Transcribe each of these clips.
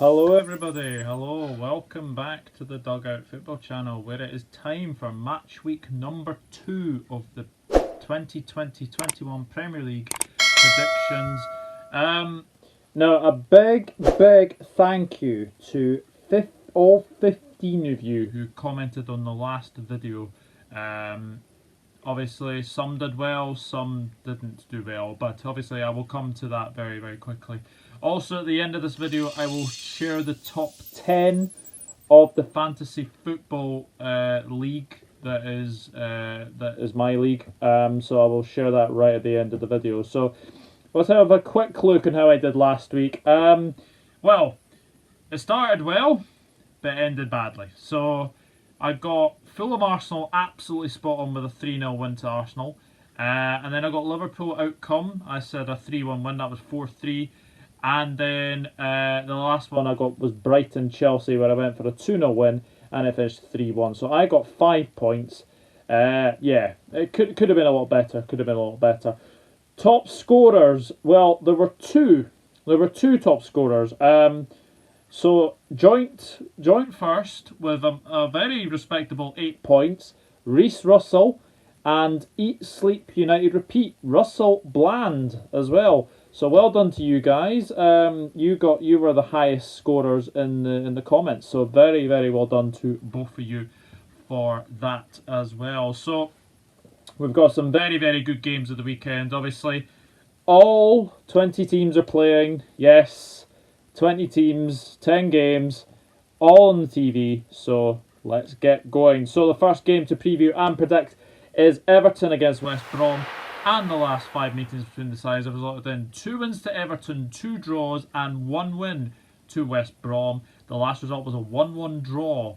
Hello everybody, hello, welcome back to the Dugout Football Channel where it is time for match week number 2 of the 2020-21 Premier League predictions. Now a big thank you to all 15 of you who commented on the last video. Obviously some did well, some didn't do well, but obviously I will come to that very quickly. Also, at the end of this video, I will share the top 10 of the fantasy football league that is my league. So I will share that right at the end of the video. So let's have a quick look at how I did last week. Well, it started well, but it ended badly. So I got Fulham Arsenal absolutely spot on with a 3-0 win to Arsenal. And then I got Liverpool outcome. I said a 3-1 win, that was 4-3. And then the last one I got was Brighton Chelsea, where I went for a 2-0 win and it finished 3-1. So I got 5 points. Yeah, it could have been a lot better. Top scorers, well, there were two top scorers. So joint first with a very respectable 8 points, Reece Russell, and Eat Sleep United Repeat, Russell Bland as well. So well done to you guys. You were the highest scorers in the comments. So very well done to both of you for that as well. So we've got some very good games of the weekend. Obviously, all 20 teams are playing. Yes, 20 teams, 10 games, all on the TV. So let's get going. So the first game to preview and predict is Everton against West Brom. And the last 5 meetings between the sides have resulted in 2 wins to Everton, 2 draws, and 1 win to West Brom. The last result was a 1-1 draw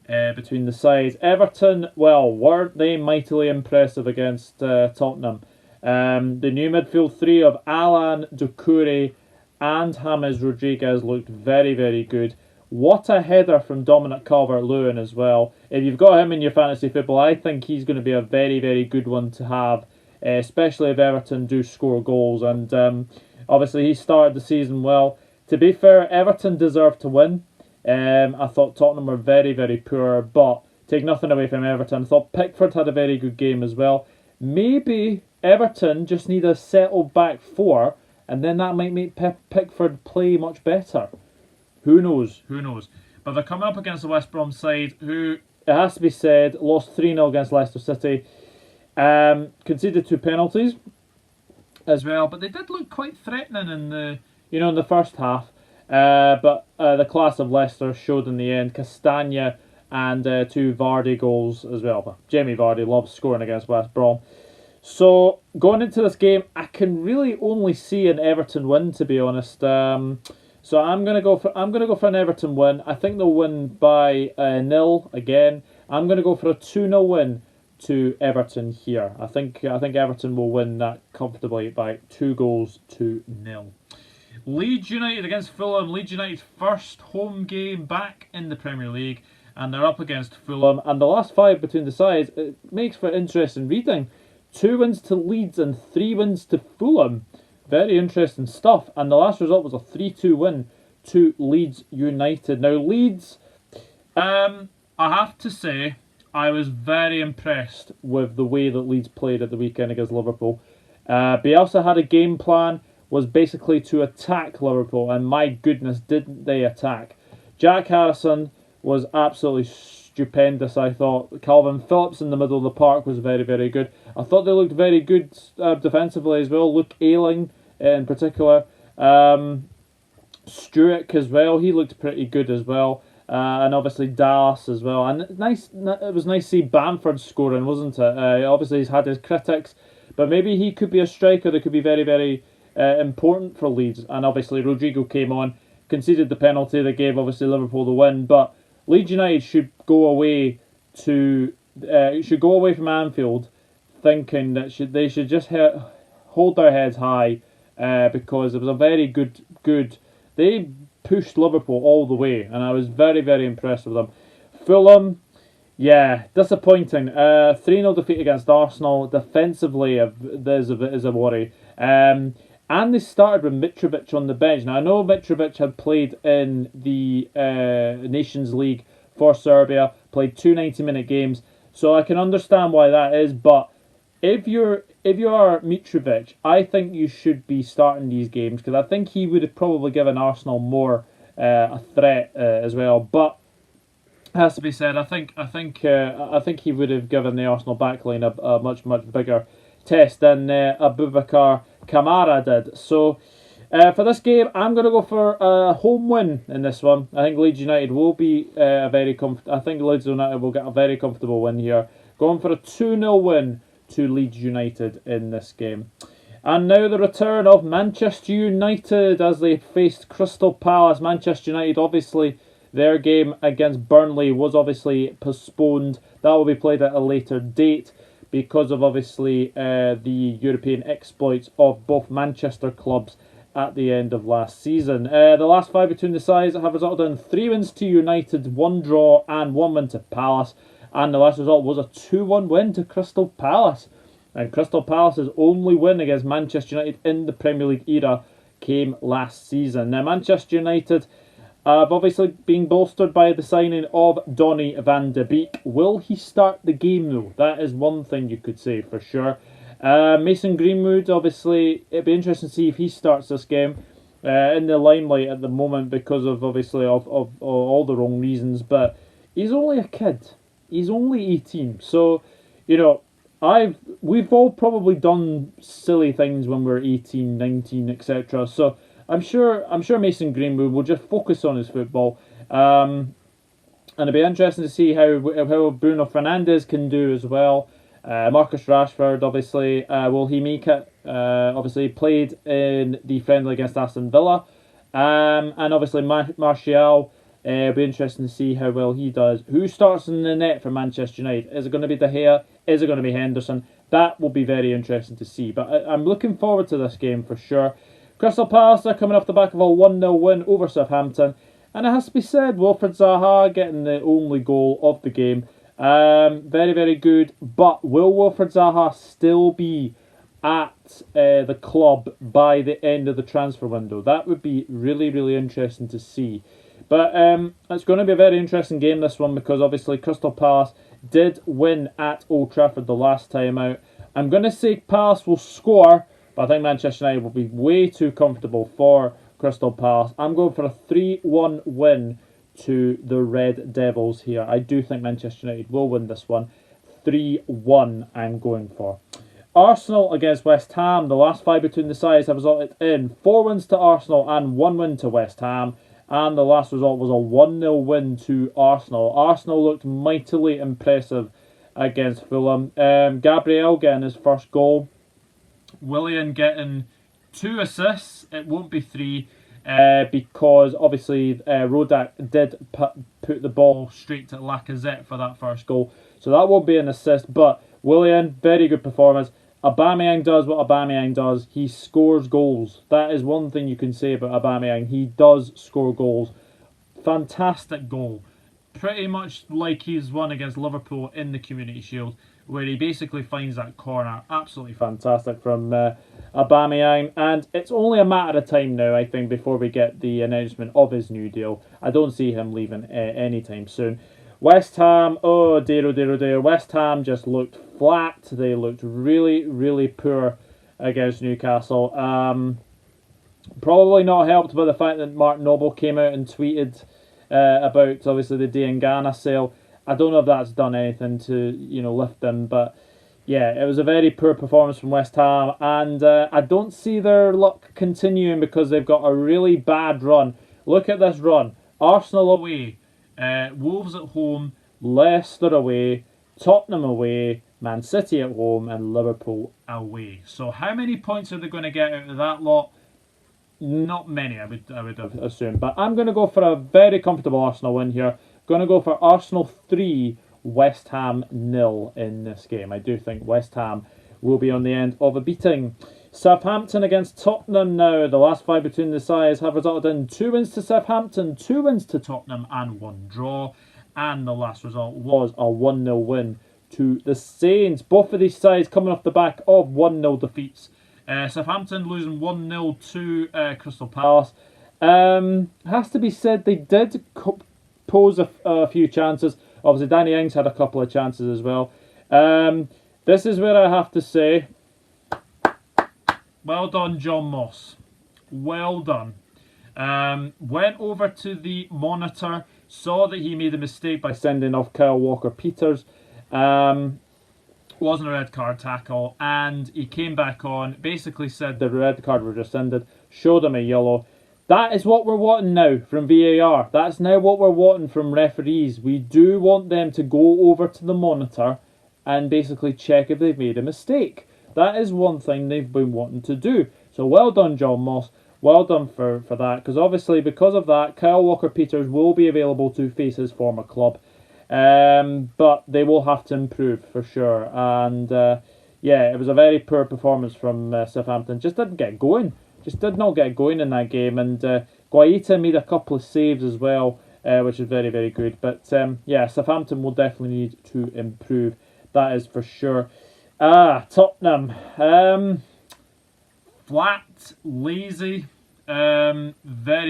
between the sides. Everton, well, weren't they mightily impressive against Tottenham? The new midfield 3 of Alan, Doucouré, and James Rodriguez looked very good. What a header from Dominic Calvert-Lewin as well. If you've got him in your fantasy football, I think he's going to be a very good one to have. Especially if Everton do score goals, and obviously he started the season well. To be fair, Everton deserved to win. I thought Tottenham were very poor, but take nothing away from Everton. I thought Pickford had a very good game as well. Maybe Everton just need a settled back 4, and then that might make Pickford play much better. Who knows? But they're coming up against the West Brom side, who, it has to be said, lost 3-0 against Leicester City. Conceded 2 penalties as well, but they did look quite threatening in the first half. But the class of Leicester showed in the end. Castagna and 2 Vardy goals as well. But Jamie Vardy loves scoring against West Brom. So going into this game, I can really only see an Everton win, to be honest. So I'm gonna go for an Everton win. I think they'll win by 0 again. I'm gonna go for a 2-0 win to Everton here. I think Everton will win that comfortably by 2-0. Leeds United against Fulham. Leeds United's first home game back in the Premier League, and they're up against Fulham. And the last 5 between the sides, it makes for interesting reading. 2 wins to Leeds and 3 wins to Fulham. Very interesting stuff. And the last result was a 3-2 win to Leeds United. Now Leeds, I have to say, I was very impressed with the way that Leeds played at the weekend against Liverpool. Bielsa had a game plan, was basically to attack Liverpool, and my goodness, didn't they attack. Jack Harrison was absolutely stupendous, I thought. Calvin Phillips in the middle of the park was very good. I thought they looked very good defensively as well. Luke Ayling in particular. Stewart as well, he looked pretty good as well. And obviously Dallas as well. And it was nice to see Bamford scoring, wasn't it? Obviously he's had his critics, but maybe he could be a striker that could be very important for Leeds. And obviously Rodrigo came on, conceded the penalty that gave obviously Liverpool the win. But Leeds United should go away from Anfield thinking that they should just hold their heads high, because it was a very good. They pushed Liverpool all the way, and I was very impressed with them. Fulham, yeah, disappointing. 3-0 defeat against Arsenal. Defensively, is a worry. And they started with Mitrovic on the bench. Now, I know Mitrovic had played in the Nations League for Serbia, played two 90-minute games, so I can understand why that is. But if you are Mitrovic, I think you should be starting these games because I think he would have probably given Arsenal more a threat as well. But has to be said, I think he would have given the Arsenal backline a much bigger test than Abubakar Kamara did. So for this game, I'm going to go for a home win in this one. I think Leeds United will be I think Leeds United will get a very comfortable win here. Going for a 2-0 win to Leeds United in this game. And now the return of Manchester United as they faced Crystal Palace. Manchester United, obviously, their game against Burnley was obviously postponed. That will be played at a later date because of obviously the European exploits of both Manchester clubs at the end of last season. The last five between the sides have resulted in 3 wins to United, 1 draw and 1 win to Palace. And the last result was a 2-1 win to Crystal Palace. And Crystal Palace's only win against Manchester United in the Premier League era came last season. Now, Manchester United have obviously been bolstered by the signing of Donny van de Beek. Will he start the game though? That is one thing you could say for sure. Mason Greenwood, obviously, it'd be interesting to see if he starts this game in the limelight at the moment because of obviously of all the wrong reasons. But he's only a kid. He's only 18. So, you know, we've all probably done silly things when we're 18, 19, etc. So I'm sure Mason Greenwood will just focus on his football. And it'll be interesting to see how Bruno Fernandes can do as well. Marcus Rashford, obviously, will he make it? Obviously played in the friendly against Aston Villa. And obviously Martial. It'll be interesting to see how well he does. Who starts in the net for Manchester United? Is it going to be De Gea? Is it going to be Henderson? That will be very interesting to see. But I'm looking forward to this game for sure. Crystal Palace are coming off the back of a 1-0 win over Southampton. And it has to be said, Wilfried Zaha getting the only goal of the game. Very, very good. But will Wilfried Zaha still be at the club by the end of the transfer window? That would be really, really interesting to see. But it's going to be a very interesting game, this one, because obviously Crystal Palace did win at Old Trafford the last time out. I'm going to say Palace will score, but I think Manchester United will be way too comfortable for Crystal Palace. I'm going for a 3-1 win to the Red Devils here. I do think Manchester United will win this one. 3-1 I'm going for. Arsenal against West Ham. The last five between the sides have resulted in 4 wins to Arsenal and 1 win to West Ham. And the last result was a 1-0 win to Arsenal. Arsenal looked mightily impressive against Fulham. Gabriel getting his first goal. Willian getting 2 assists. It won't be 3 because obviously Rodak did put the ball straight to Lacazette for that first goal. So that won't be an assist. But Willian, very good performance. Aubameyang does what Aubameyang does. He scores goals. That is one thing you can say about Aubameyang. He does score goals. Fantastic goal. Pretty much like he's won against Liverpool in the Community Shield, where he basically finds that corner. Absolutely fantastic from Aubameyang. And it's only a matter of time now, I think, before we get the announcement of his new deal. I don't see him leaving anytime soon. West Ham, oh dear, oh dear, oh dear. West Ham just looked flat. They looked really, really poor against Newcastle. Probably not helped by the fact that Mark Noble came out and tweeted about, obviously, the Diangana sale. I don't know if that's done anything to, lift them. But, yeah, it was a very poor performance from West Ham. And I don't see their luck continuing because they've got a really bad run. Look at this run. Arsenal away. Wolves at home, Leicester away, Tottenham away, Man City at home, and Liverpool away. So how many points are they going to get out of that lot? Not many, I would assume. But I'm going to go for a very comfortable Arsenal win here. Going to go for Arsenal 3, West Ham 0 in this game. I do think West Ham will be on the end of a beating. Southampton against Tottenham now. The last 5 between the sides have resulted in 2 wins to Southampton, 2 wins to Tottenham, and 1 draw. And the last result was a 1-0 win to the Saints. Both of these sides coming off the back of 1-0 defeats Southampton losing 1-0 to Crystal Palace. Has to be said, they did pose a few chances. Obviously, Danny Ings had a couple of chances as well. This is where I have to say, well done, John Moss. Well done. Went over to the monitor, saw that he made a mistake by sending off Kyle Walker-Peters. Wasn't a red card tackle, and he came back on, basically said the red card was rescinded, showed him a yellow. That is what we're wanting now from VAR. That's now what we're wanting from referees. We do want them to go over to the monitor and basically check if they've made a mistake. That is one thing they've been wanting to do. So well done, John Moss. Well done for that. Because obviously, because of that, Kyle Walker-Peters will be available to face his former club. But they will have to improve for sure. And yeah, it was a very poor performance from Southampton. Just didn't get going. Just did not get going in that game. And Guaita made a couple of saves as well, which is very, very good. But yeah, Southampton will definitely need to improve. That is for sure. Tottenham. Flat, lazy, very,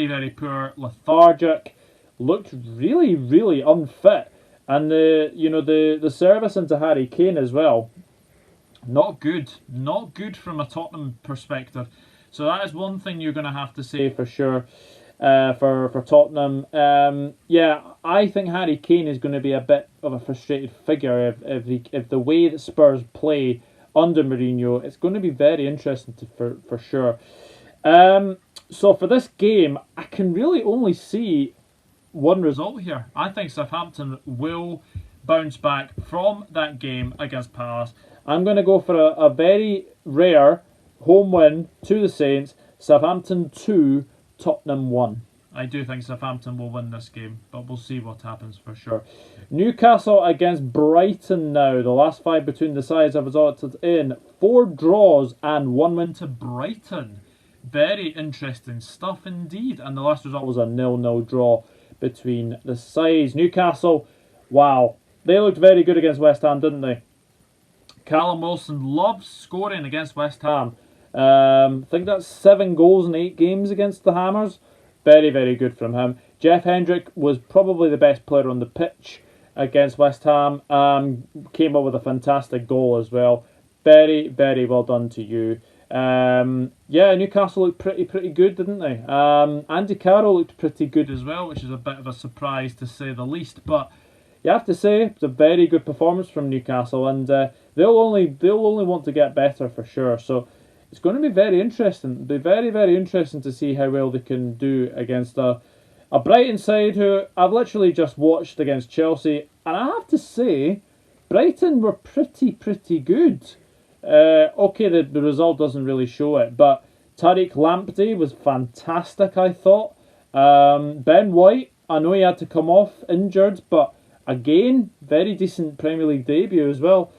very poor, lethargic. Looked really, really unfit. And the service into Harry Kane as well. Not good. Not good from a Tottenham perspective. So that is one thing you're going to have to say for sure for Tottenham. Yeah, I think Harry Kane is going to be a bit of a frustrated figure if the way that Spurs play under Mourinho. It's going to be very interesting for sure. So for this game, I can really only see one result here. I think Southampton will bounce back from that game against Palace. I'm going to go for a very rare home win to the Saints. Southampton 2, Tottenham 1. I do think Southampton will win this game, but we'll see what happens for sure. Newcastle against Brighton now. The last 5 between the sides have resulted in 4 draws and 1 win to Brighton. Very interesting stuff indeed. And the last result was a 0-0 draw between the sides. Newcastle, wow. They looked very good against West Ham, didn't they? Callum Wilson loves scoring against West Ham. I think that's 7 goals in 8 games against the Hammers. Very, very good from him. Jeff Hendrick was probably the best player on the pitch against West Ham. Came up with a fantastic goal as well. Very, very well done to you. Yeah, Newcastle looked pretty good, didn't they? Andy Carroll looked pretty good as well, which is a bit of a surprise to say the least. But you have to say it's a very good performance from Newcastle, and they'll only want to get better for sure. So it's going to be very interesting. It'll be very, very interesting to see how well they can do against a Brighton side who I've literally just watched against Chelsea, and I have to say, Brighton were pretty good. Okay, the result doesn't really show it, but Tariq Lamptey was fantastic, I thought. Ben White, I know he had to come off injured, but again, very decent Premier League debut as well.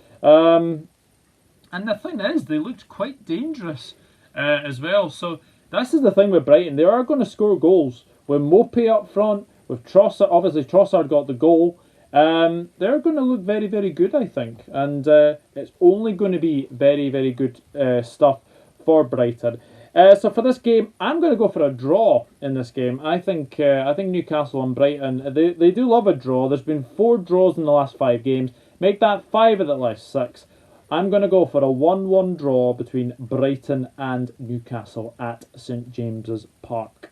And the thing is, they looked quite dangerous as well. So this is the thing with Brighton. They are going to score goals. With Mopey up front, with Trossard, obviously Trossard got the goal. They're going to look very, very good, I think. And it's only going to be very, very good stuff for Brighton. So for this game, I'm going to go for a draw in this game. I think Newcastle and Brighton, they do love a draw. There's been 4 draws in the last 5 games. Make that 5 of the last 6. I'm going to go for a 1-1 draw between Brighton and Newcastle at St James's Park.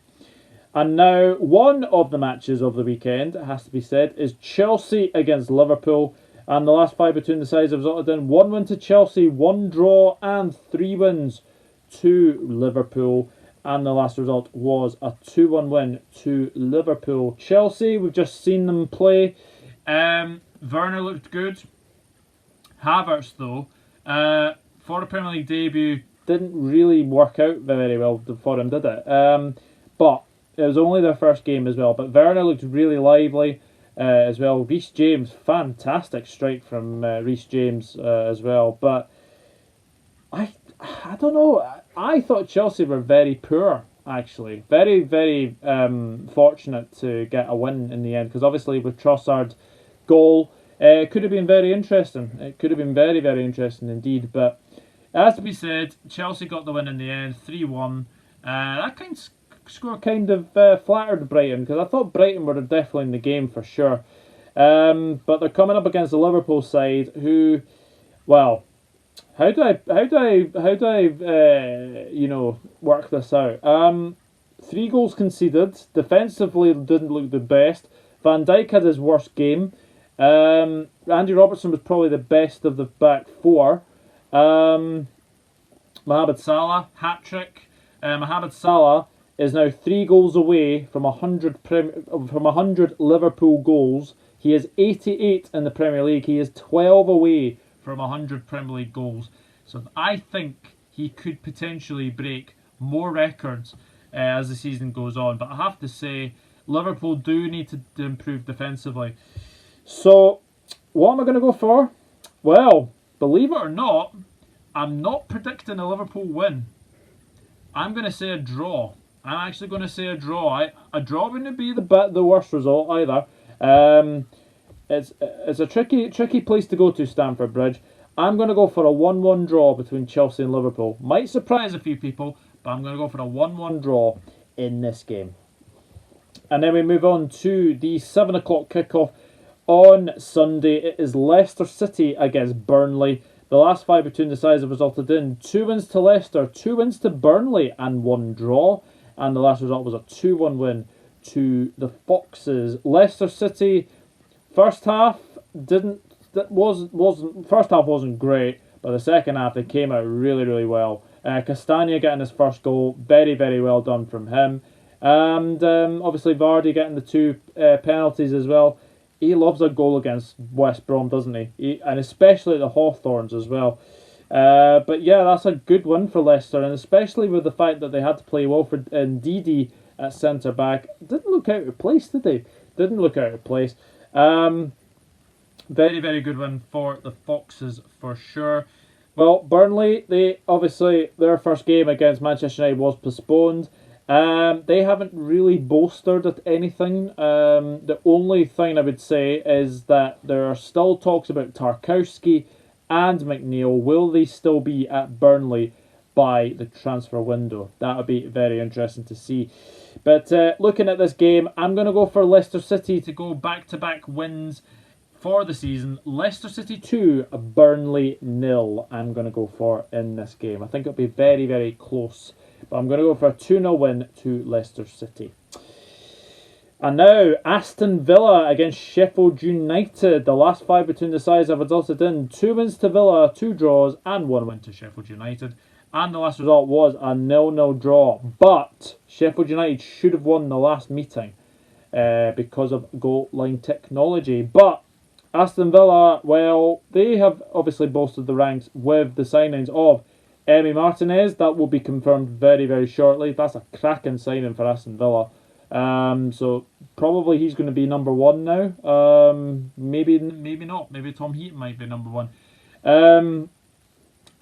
And now, one of the matches of the weekend, it has to be said, is Chelsea against Liverpool. And the last 5 between the sides have resulted in 1 win to Chelsea, 1 draw and 3 wins to Liverpool. And the last result was a 2-1 win to Liverpool. Chelsea, we've just seen them play. Werner looked good. Havertz, though, for a Premier League debut, didn't really work out very well for him, did it? But it was only their first game as well. But Werner looked really lively as well. Reece James, fantastic strike from Reece James as well. But I don't know. I thought Chelsea were very poor, actually. Very, very fortunate to get a win in the end. Because obviously with Trossard's goal, it could have been very interesting. It could have been very, very interesting indeed. But It has to be said, Chelsea got the win in the end, 3-1. That kind of score kind of flattered Brighton, because I thought Brighton were definitely in the game for sure. But they're coming up against the Liverpool side, who, well, how do I work this out? 3 goals conceded. Defensively didn't look the best. Van Dijk had his worst game. Andy Robertson was probably the best of the back 4. Mohamed Salah, hat-trick. Mohamed Salah is now 3 goals away from 100 Liverpool goals. He is 88 in the Premier League. He is 12 away from 100 Premier League goals. So I think he could potentially break more records as the season goes on. But I have to say, Liverpool do need to improve defensively. So, what am I going to go for? Well, believe it or not, I'm not predicting a Liverpool win. I'm going to say a draw. I'm actually going to say a draw. A draw wouldn't be the worst result either. It's a tricky place to go to, Stamford Bridge. I'm going to go for a 1-1 draw between Chelsea and Liverpool. Might surprise a few people, but I'm going to go for a 1-1 draw in this game. And then we move on to the 7 o'clock kickoff on Sunday. It is Leicester City against Burnley. The last 5 between the sides have resulted in 2 wins to Leicester, 2 wins to Burnley, and 1 draw. And the last result was a 2-1 win to the Foxes. Leicester City, first half wasn't great, but the second half they came out really well. Castagna getting his first goal, very well done from him, and obviously Vardy getting the 2 penalties as well. He loves a goal against West Brom, doesn't he? And especially the Hawthorns as well. But yeah, that's a good win for Leicester, and especially with the fact that they had to play Wilfred and Ndidi at centre back. Didn't look out of place, did they? Didn't look out of place. Very good win for the Foxes for sure. Well, Burnley, their first game against Manchester United was postponed. They haven't really bolstered at anything. The only thing I would say is that there are still talks about Tarkowski and McNeil. Will they still be at Burnley by the transfer window? That would be very interesting to see. But looking at this game, I'm going to go for Leicester City to go back-to-back wins for the season. Leicester City 2, Burnley 0. I'm going to go for in this game. I think it'll be very close. But I'm going to go for a 2-0 win to Leicester City. And now, Aston Villa against Sheffield United. The last 5 between the sides have resulted in 2 wins to Villa, 2 draws, and 1 win to Sheffield United. And the last result was a 0-0 draw. But Sheffield United should have won the last meeting because of goal line technology. But Aston Villa, well, they have obviously bolstered the ranks with the signings of Emi Martinez. That will be confirmed very shortly. That's a cracking signing for Aston Villa. So probably he's going to be number 1 now. Maybe not. Maybe Tom Heaton might be number 1.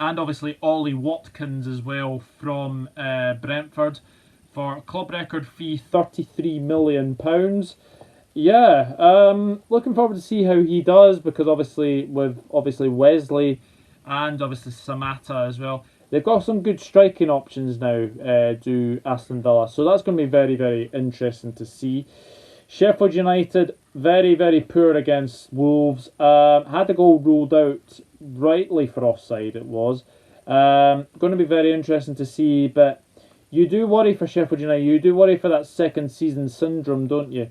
And obviously Ollie Watkins as well from Brentford for club record fee £33 million. Yeah, looking forward to see how he does, because obviously with Wesley and obviously Samatta as well, they've got some good striking options now, do Aston Villa. So that's going to be very interesting to see. Sheffield United, very poor against Wolves. Had a goal ruled out rightly for offside, it was. Going to be very interesting to see, but you do worry for Sheffield United. You do worry for that second season syndrome, don't you?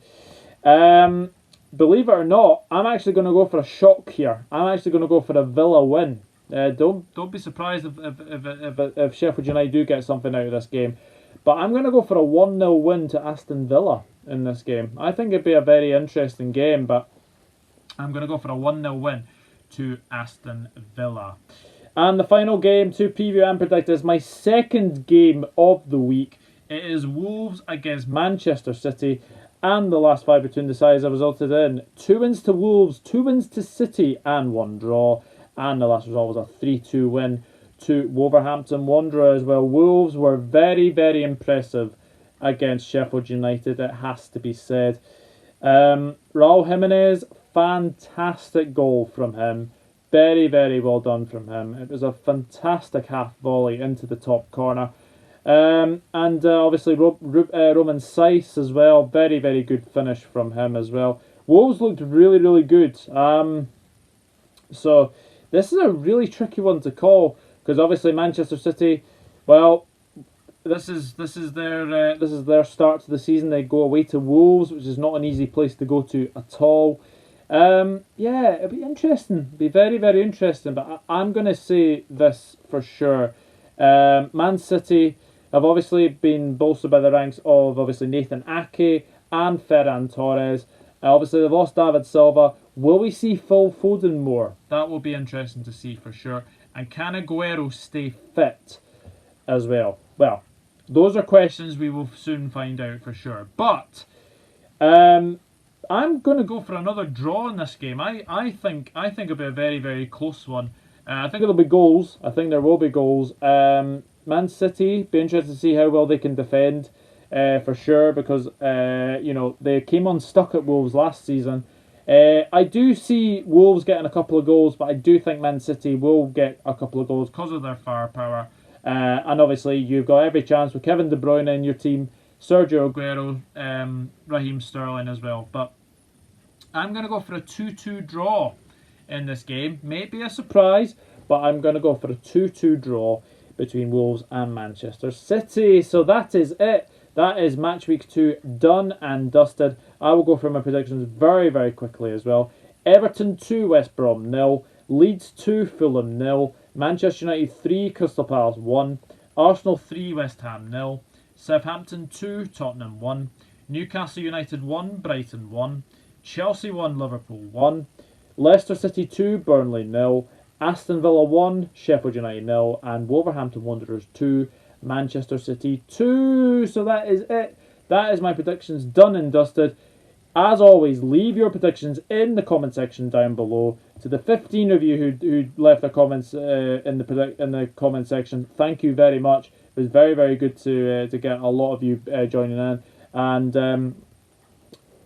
Believe it or not, I'm actually going to go for a shock here. I'm actually going to go for a Villa win. Don't be surprised if Sheffield United do get something out of this game. But I'm going to go for a 1-0 win to Aston Villa in this game. I think it'd be a very interesting game, but I'm going to go for a 1-0 win to Aston Villa. And the final game to preview and predict is my second game of the week. It is Wolves against Manchester City. And the last 5 between the sides have resulted in 2 wins to Wolves, 2 wins to City, and 1 draw. And the last result was a 3-2 win to Wolverhampton Wanderers. Well, Wolves were very impressive against Sheffield United, it has to be said. Raul Jimenez, fantastic goal from him. Very, very well done from him. It was a fantastic half volley into the top corner. And obviously Roman Saiss as well. Very, very good finish from him as well. Wolves looked really, really good. So this is a really tricky one to call, because obviously Manchester City, well, this is their start to the season. They go away to Wolves, which is not an easy place to go to at all. Yeah, it'll be interesting. It'll be very, very interesting. But I'm going to say this for sure. Man City have obviously been bolstered by the ranks of obviously Nathan Ake and Ferran Torres. Obviously they've lost David Silva. Will we see Phil Foden more? That will be interesting to see for sure. And can Aguero stay fit as well? Well, those are questions we will soon find out for sure. But I'm going to go for another draw in this game. I think it'll be a very, very close one. I think there'll be goals. I think there will be goals. Man City, be interested to see how well they can defend for sure, because they came unstuck at Wolves last season. I do see Wolves getting a couple of goals, but I do think Man City will get a couple of goals because of their firepower. And obviously you've got every chance with Kevin De Bruyne in your team, Sergio Aguero, Raheem Sterling as well. But I'm going to go for a 2-2 draw in this game. Maybe a surprise, but I'm going to go for a 2-2 draw between Wolves and Manchester City. So that is it. That is match week 2 done and dusted. I will go through my predictions very, very quickly as well. Everton 2, West Brom 0. Leeds 2, Fulham 0. Manchester United 3, Crystal Palace 1. Arsenal 3, West Ham 0. Southampton 2, Tottenham 1. Newcastle United 1, Brighton 1. Chelsea 1, Liverpool 1. Leicester City 2, Burnley 0. Aston Villa 1, Sheffield United 0. And Wolverhampton Wanderers 2, Manchester City 2. So that is it. That is my predictions done and dusted. As always, leave your predictions in the comment section down below. To the 15 of you who left their comments in the comment section, thank you very much. It was very, very good to get a lot of you joining in. And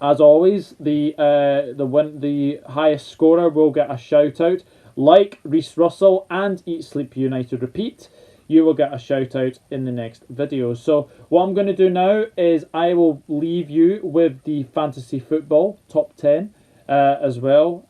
as always, the highest scorer will get a shout out. Like Reece Russell and Eat Sleep United Repeat, you will get a shout out in the next video. So what I'm going to do now is I will leave you with the fantasy football top 10 as well.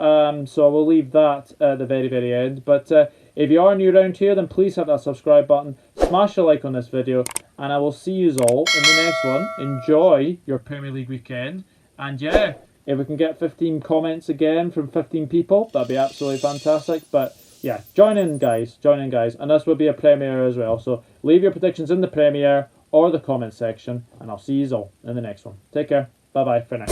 So I will leave that at the very, very end. But if you are new around here, then please hit that subscribe button, smash a like on this video, and I will see you all in the next one. Enjoy your Premier League weekend. And yeah, if we can get 15 comments again from 15 people, that'd be absolutely fantastic. But yeah, join in guys, and this will be a premiere as well. So leave your predictions in the premiere or the comment section, and I'll see you all in the next one. Take care, bye bye for now.